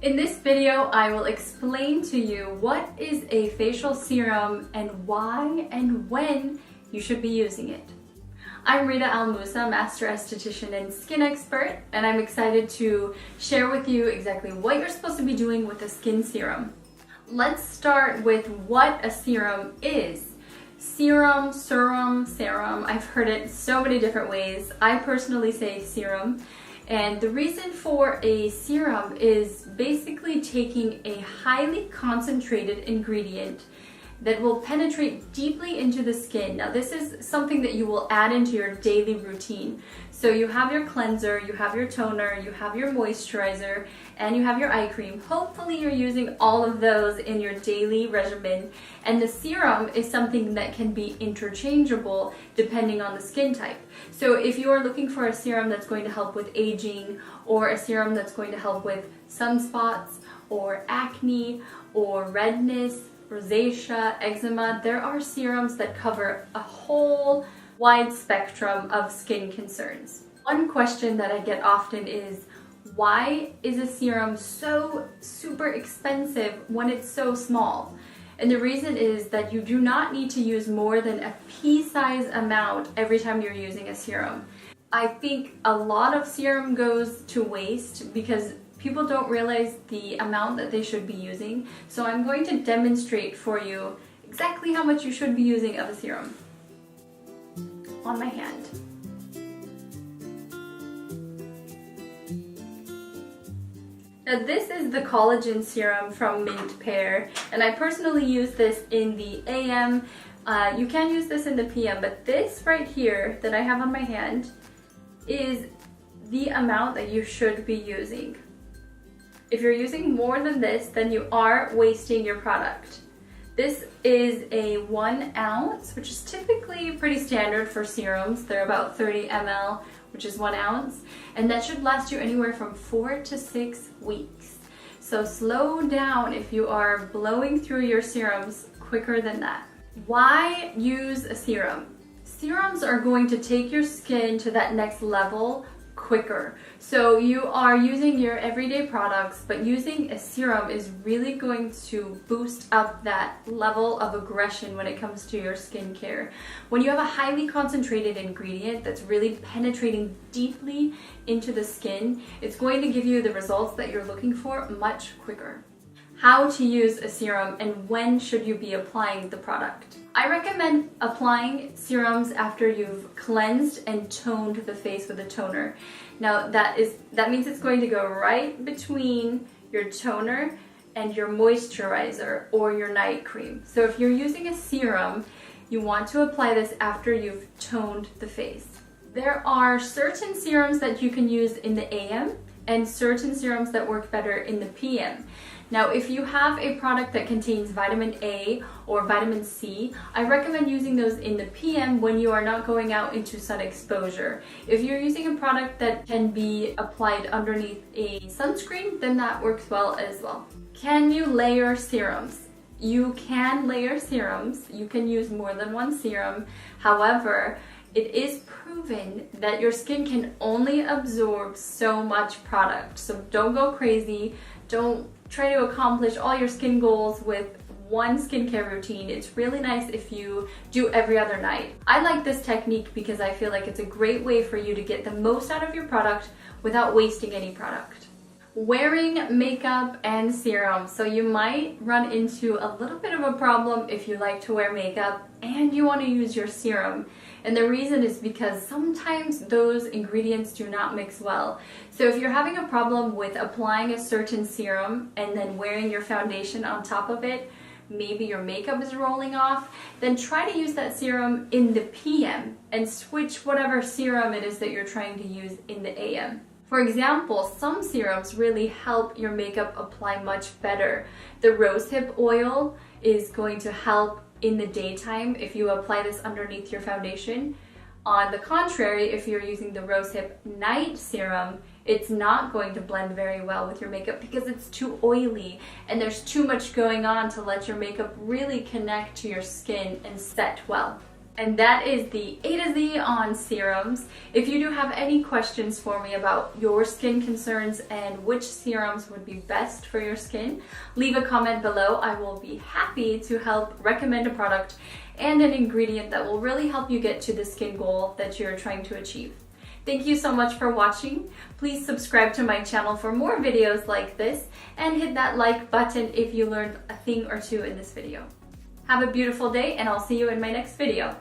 In this video, I will explain to you what is a facial serum and why and when you should be using it. I'm Rita Almusa, Master Esthetician and Skin Expert, and I'm excited to share with you exactly what you're supposed to be doing with a skin serum. Let's start with what a serum is. Serum, serum, I've heard it so many different ways. I personally say serum. And the reason for a serum is basically taking a highly concentrated ingredient that will penetrate deeply into the skin. Now this is something that you will add into your daily routine. So you have your cleanser, you have your toner, you have your moisturizer, and you have your eye cream. Hopefully you're using all of those in your daily regimen. And the serum is something that can be interchangeable depending on the skin type. So if you are looking for a serum that's going to help with aging, or a serum that's going to help with sunspots, or acne, or redness, rosacea, eczema, there are serums that cover a whole wide spectrum of skin concerns. One question that I get often is, why is a serum so super expensive when it's so small? And the reason is that you do not need to use more than a pea-size amount every time you're using a serum. I think a lot of serum goes to waste because people don't realize the amount that they should be using. So I'm going to demonstrate for you exactly how much you should be using of a serum on my hand. Now this is the collagen serum from Mint Pear, and I personally use this in the AM. You can use this in the PM, but this right here that I have on my hand is the amount that you should be using. If you're using more than this, then you are wasting your product. This is a 1 ounce, which is typically pretty standard for serums. They're about 30 ml, which is 1 ounce, and that should last you anywhere from 4 to 6 weeks. So slow down if you are blowing through your serums quicker than that. Why use a serum? Serums are going to take your skin to that next level quicker. So you are using your everyday products, but using a serum is really going to boost up that level of aggression when it comes to your skincare. When you have a highly concentrated ingredient that's really penetrating deeply into the skin, it's going to give you the results that you're looking for much quicker. How to use a serum and when should you be applying the product? I recommend applying serums after you've cleansed and toned the face with a toner. Now that means it's going to go right between your toner and your moisturizer or your night cream. So if you're using a serum, you want to apply this after you've toned the face. There are certain serums that you can use in the AM and certain serums that work better in the PM. Now, if you have a product that contains vitamin A or vitamin C, I recommend using those in the PM when you are not going out into sun exposure. If you're using a product that can be applied underneath a sunscreen, then that works well as well. Can you layer serums? You can layer serums. You can use more than one serum. However, it is proven that your skin can only absorb so much product. So don't go crazy. Don't try to accomplish all your skin goals with one skincare routine. It's really nice if you do every other night. I like this technique because I feel like it's a great way for you to get the most out of your product without wasting any product. Wearing makeup and serum. So you might run into a little bit of a problem if you like to wear makeup and you want to use your serum. And the reason is because sometimes those ingredients do not mix well. So if you're having a problem with applying a certain serum and then wearing your foundation on top of it, maybe your makeup is rolling off, then try to use that serum in the PM and switch whatever serum it is that you're trying to use in the AM. For example, some serums really help your makeup apply much better. The rosehip oil is going to help in the daytime if you apply this underneath your foundation. On the contrary, if you're using the rosehip night serum, it's not going to blend very well with your makeup because it's too oily and there's too much going on to let your makeup really connect to your skin and set well. And that is the A to Z on serums. If you do have any questions for me about your skin concerns and which serums would be best for your skin, leave a comment below. I will be happy to help recommend a product and an ingredient that will really help you get to the skin goal that you're trying to achieve. Thank you so much for watching. Please subscribe to my channel for more videos like this and hit that like button if you learned a thing or two in this video. Have a beautiful day and I'll see you in my next video.